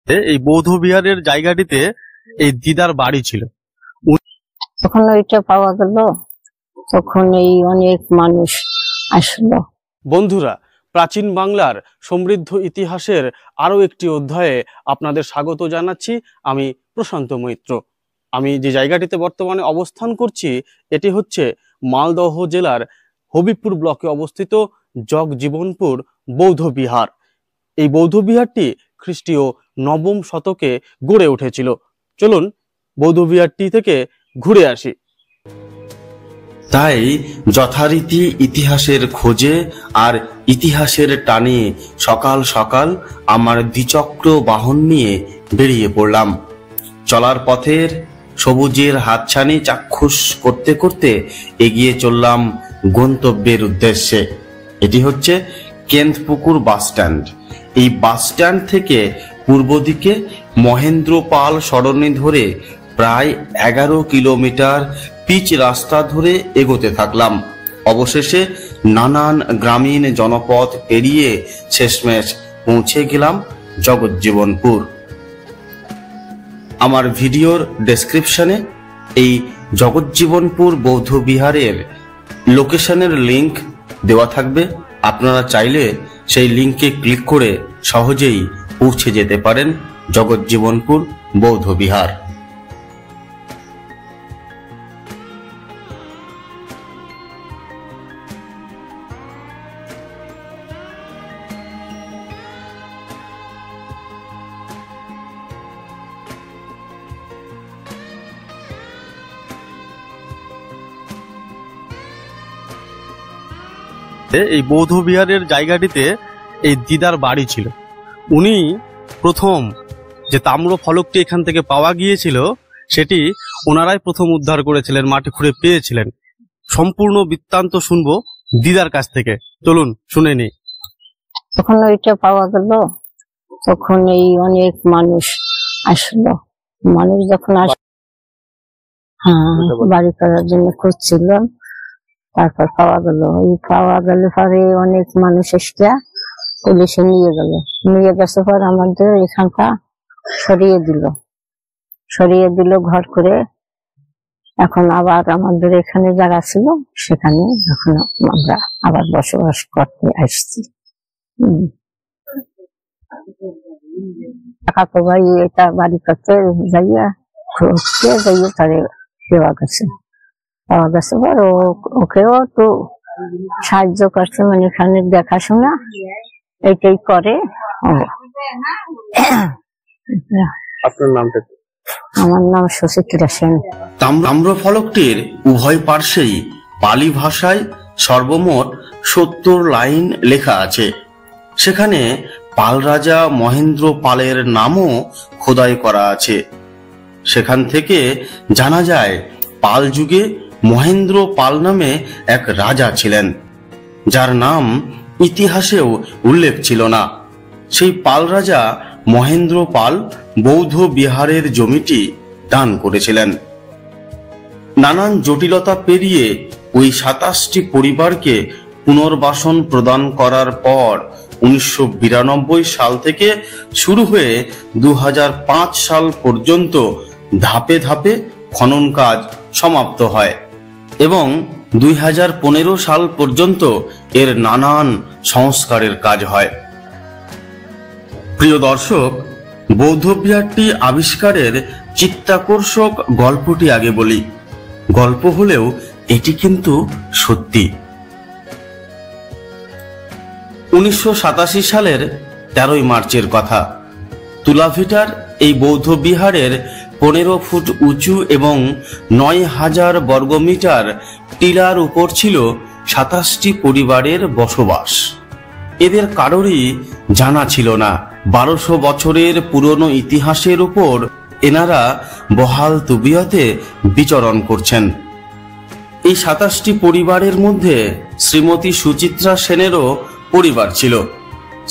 এই বৌদ্ধ বিহারের জায়গাটিতে এই দিদার বাড়ি ছিল। তখন ওইটা পাওয়া গেল, তখন এই অনেক মানুষ আসলো। বন্ধুরা, প্রাচীন বাংলার সমৃদ্ধ ইতিহাসের আরো একটি অধ্যায়ে আপনাদের স্বাগত জানাচ্ছি। আমি প্রশান্ত মৈত্র। আমি যে জায়গাটিতে বর্তমানে অবস্থান করছি এটি হচ্ছে মালদহ জেলার হবিবপুর ব্লকে অবস্থিত জগজীবনপুর বৌদ্ধ বিহার। এই বৌদ্ধ বিহারটি খ্রিস্টীয় নবম শতকে গড়ে উঠেছিল। চলুন বৌদ্ধ বিহারটি থেকে ঘুরে আসি। তাই যথারীতি ইতিহাসের খোঁজে আর ইতিহাসের টানে সকাল সকাল আমার দ্বিচক্র বাহন নিয়ে বেরিয়ে পড়লাম। চলার পথের সবুজের হাতছানি চাক্ষুষ করতে করতে এগিয়ে চললাম গন্তব্যের উদ্দেশ্যে। এটি হচ্ছে কেন্দ্রপুকুর বাস স্ট্যান্ড। এই বাস স্ট্যান্ড থেকে পূর্ব দিকে মহেন্দ্র পাল সরণি ধরে প্রায় 11 কিলোমিটার পিচ রাস্তা ধরে এগোতে থাকলাম। অবশেষে নানান গ্রামীণ জনপদ পেরিয়ে শেষমেশ পৌঁছে গেলাম জগজ্জীবনপুর। আমার ভিডিওর ডেসক্রিপশনে এই জগজ্জীবনপুর বৌদ্ধ বিহারের লোকেশনের লিংক দেওয়া থাকবে। আপনারা চাইলে সেই লিংকে ক্লিক করে সহজেই পৌঁছে যেতে পারেন জগজ্জীবনপুর বৌদ্ধ বিহার। এই বৌদ্ধ বিহারের জায়গাটিতে এই দিদার বাড়ি ছিল। উনি প্রথম যে তাম্র ফলকটি এখান থেকে পাওয়া গিয়েছিল সেটি ওনারাই প্রথম উদ্ধার করেছিলেন, মাটি খুঁড়ে পেয়েছিলেন। সম্পূর্ণ বৃত্তান্ত শুনবো দিদার কাছ থেকে, চলুন শুনে নি। তখন ওইটা পাওয়া গেল, তখন এই অনেক মানুষ আসলো। মানুষ যখন বাড়ি করার জন্য খুঁজছিল, তারপর পাওয়া গেল। ওই পাওয়া গেলে পরে অনেক মানুষ এসে পুলিশে নিয়ে গেছে পর আমাদের এখানটা সরিয়ে দিল ঘর করে। এখন আবার আমাদের এখানে জায়গা ছিল, সেখানে এখন আমরা আবার বসবাস করতে আসছি। কাকা ভাই এটা বাড়ি করতে যাইয়া তারে দেওয়া গেছে পর ওকেও তো সাহায্য করছে, মানে এখানে দেখাশোনা এইটাই করে। আপনার নামটা? আমার নাম সুচিত্রা সেন। তাম্র ফলকটির উভয় পার্শ্বেই পালি ভাষায় সর্বমোট 70 লাইন লেখা আছে। সেখানে পাল রাজা মহেন্দ্র পালের নামও খোদাই করা আছে। সেখান থেকে জানা যায় পাল যুগে মহেন্দ্র পাল নামে এক রাজা ছিলেন, যার নাম ইতিহাসেও উল্লেখ ছিল না। সেই পাল রাজা মহেন্দ্র পাল বৌদ্ধ বিহারের জমিটি দান করেছিলেন। নানান জটিলতা পেরিয়ে ওই 27টি পরিবারকে পুনর্বাসন প্রদান করার পর 1992 সাল থেকে শুরু হয়ে 2005 সাল পর্যন্ত ধাপে ধাপে খনন কাজ সমাপ্ত হয় এবং 2015 সাল পর্যন্ত এর নানান সংস্কারের কাজ হয়। প্রিয় দর্শক, বৌদ্ধ বিহারটি আবিষ্কারের চিত্তাকর্ষক গল্পটি আগে বলি। গল্প হলেও এটি কিন্তু সত্যি। 1987 সালের 13 মার্চের কথা। তুলাভিটার এই বৌদ্ধ বিহারের 15 ফুট উঁচু এবং 9000 বর্গমিটার টিলার উপর ছিল 27টি পরিবারের বসবাস। এদের কারোরই জানা ছিল না 1200 বছরের পুরনো ইতিহাসের উপর এনারা বহাল তবিয়তে বিচরণ করছেন। এই 27টি পরিবারের মধ্যে শ্রীমতী সুচিত্রা সেনেরও পরিবার ছিল।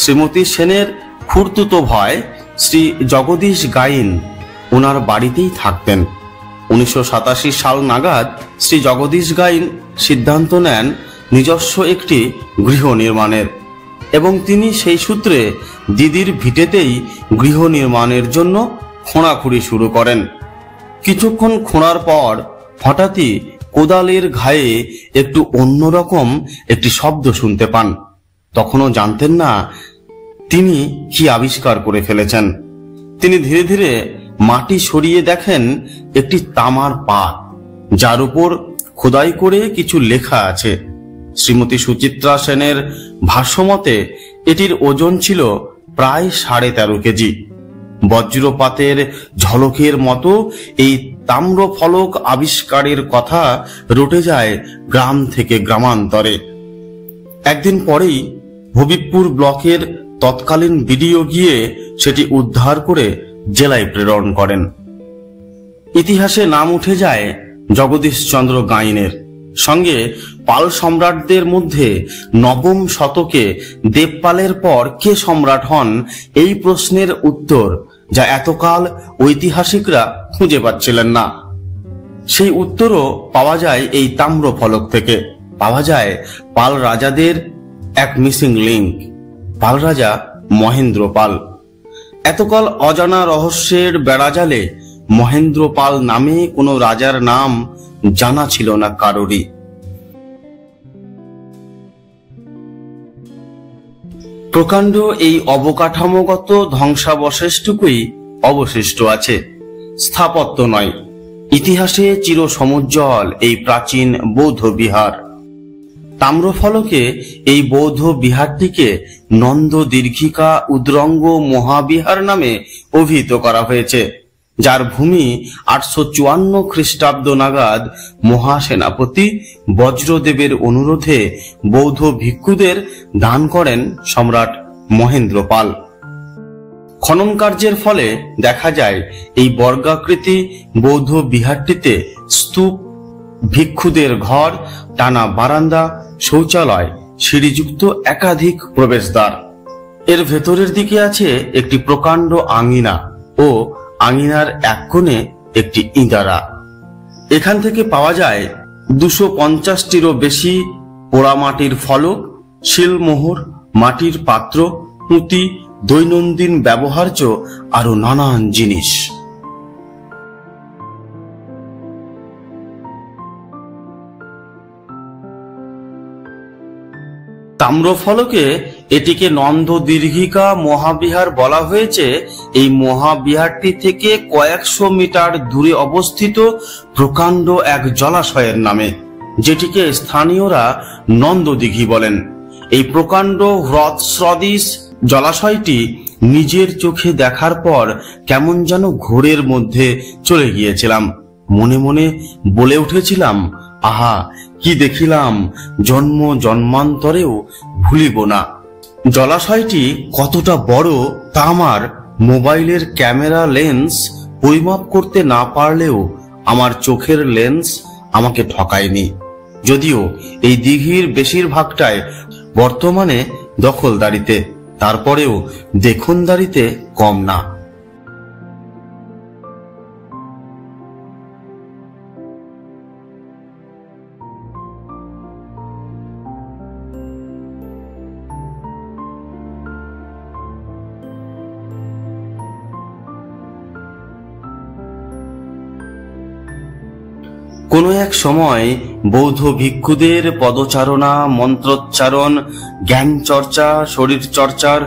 শ্রীমতী সেনের খুড়তুতো ভাই শ্রী জগদীশ গাইন ওনার বাড়িতেই থাকতেন। 1987 সাল নাগাদ শ্রী জগদীশ গাইন সিদ্ধান্ত নেন নিজস্ব একটি গৃহ নির্মাণের এবং তিনি সেই সূত্রে দিদির ভিটেতেই গৃহ নির্মাণের জন্য খোঁড়াখুঁড়ি শুরু করেন। কিছুক্ষণ খোঁড়ার পর হঠাৎই কোদালের ঘায়ে একটু অন্যরকম একটি শব্দ শুনতে পান। তখনও জানতেন না তিনি কি আবিষ্কার করে ফেলেছেন। তিনি ধীরে ধীরে মাটি সরিয়ে দেখেন একটি তামার পাত, যার উপর খোদাই করে কিছু লেখা আছে। শ্রীমতী সুচিত্রা সেনের ভাষ্যমতে এটির ওজন ছিল প্রায় 13.5 কেজি। বজ্রপাতের ঝলকের মতো এই তাম্র ফলক আবিষ্কারের কথা রটে যায় গ্রাম থেকে গ্রামান্তরে। একদিন পরেই হবিবপুর ব্লকের তৎকালীন বিডিও গিয়ে সেটি উদ্ধার করে জেলায় প্রেরণ করেন। ইতিহাসে নাম উঠে যায় জগদীশচন্দ্র গাইনের। সঙ্গে পাল সম্রাটদের মধ্যে নবম শতকে দেবপালের পর কে সম্রাট হন, এই প্রশ্নের উত্তর যা এতকাল ঐতিহাসিকরা খুঁজে পাচ্ছিলেন না। সেই উত্তরও পাওয়া যায় এই তাম্র ফলক থেকে। পাওয়া যায় পাল রাজাদের এক মিসিং লিঙ্ক, পাল রাজা মহেন্দ্র পাল। এতকাল অজানা রহস্যের বেড়াজালে মহেন্দ্র পাল নামে কোনো রাজার নাম জানা ছিল না কারোরই। প্রকাণ্ড এই অবকাঠামোগত ধ্বংসাবশেষটুকুই অবশিষ্ট আছে, স্থাপত্য নয়। ইতিহাসে চির সমুজ্জ্বল এই প্রাচীন বৌদ্ধ বিহার। তাম্রফলকে এই বৌদ্ধ বিহারটিকে নন্দ দীর্ঘিকা উদ্রঙ্গ মহাবিহার নামে অভিহিত করা হয়েছে, যার ভূমি 854 খ্রিস্টাব্দ নাগাদ মহাসেনাপতি বজ্রদেবের অনুরোধে বৌদ্ধ ভিক্ষুদের দান করেন সম্রাট মহেন্দ্র পাল। খনন কার্যের ফলে দেখা যায় এই বর্গাকৃতি বৌদ্ধ বিহারটিতে স্তূপ, ভিক্ষুদের ঘর, টানা বারান্দা, শৌচালয়, সিঁড়িযুক্ত একাধিক প্রবেশদ্বার। এর ভেতরের দিকে আছে একটি প্রকাণ্ড আঙিনা ও আঙিনার এক কোণে একটি ইঁদারা। এখান থেকে পাওয়া যায় 250টিরও বেশি পোড়ামাটির ফলক, শিলমোহর, মাটির পাত্র, পুঁতি, দৈনন্দিন ব্যবহার্য আরো নানান জিনিস। তাম্রফলকে এটিকে নন্দ দীর্ঘিকা মহাবিহার বলা হয়েছে। এই মহাবিহারটি থেকে কয়েকশো মিটার দূরে অবস্থিত প্রকাণ্ড এক জলাশয়ের নামে, যেটিকে স্থানীয়রা নন্দদিঘি বলেন। এই প্রকাণ্ড হ্রদ সদৃশ জলাশয়টি নিজের চোখে দেখার পর কেমন যেন ঘোরের মধ্যে চলে গিয়েছিলাম। মনে মনে বলে উঠেছিলাম, আহা কি দেখিলাম, জন্ম জন্মান্তরেও ভুলিব না। জলাশয়টি কতটা বড় তা আমার মোবাইলের ক্যামেরা লেন্স পরিমাপ করতে না পারলেও আমার চোখের লেন্স আমাকে ঠকায়নি। যদিও এই দিঘির বেশিরভাগটাই বর্তমানে দখলদারিতে, তারপরেও দেখনদারিতে কম না। কোনো এক সময় বৌদ্ধ ভিক্ষুদের পদচারণা, মন্ত্রোচ্চারণ, জ্ঞান চর্চা, শরীর চর্চার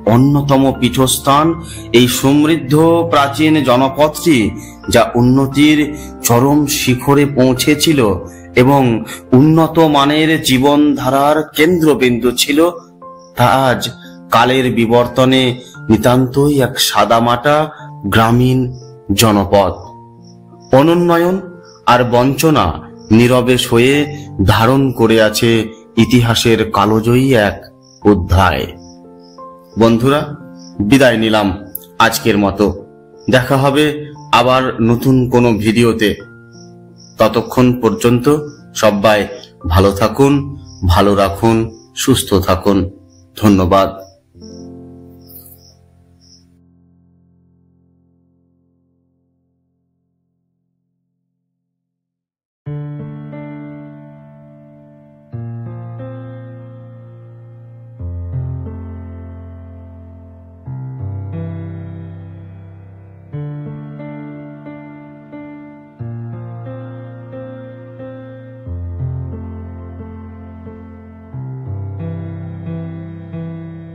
অন্যতম পীঠস্থান এই সমৃদ্ধ প্রাচীন জনপদটি, যা উন্নতির চরম শিখরে পৌঁছেছিল এবং উন্নত মানের জীবনধারার কেন্দ্রবিন্দু ছিল, তা আজ কালের বিবর্তনে নিতান্তই এক সাদামাটা গ্রামীণ জনপদ। অনুন্নয়ন আর বঞ্চনা নীরবে সয়ে ধারণ করে আছে ইতিহাসের কালোজয়ী এক অধ্যায়। বন্ধুরা, বিদায় নিলাম আজকের মতো। দেখা হবে আবার নতুন কোনো ভিডিওতে। ততক্ষণ পর্যন্ত সবাই ভালো থাকুন, ভালো রাখুন, সুস্থ থাকুন। ধন্যবাদ।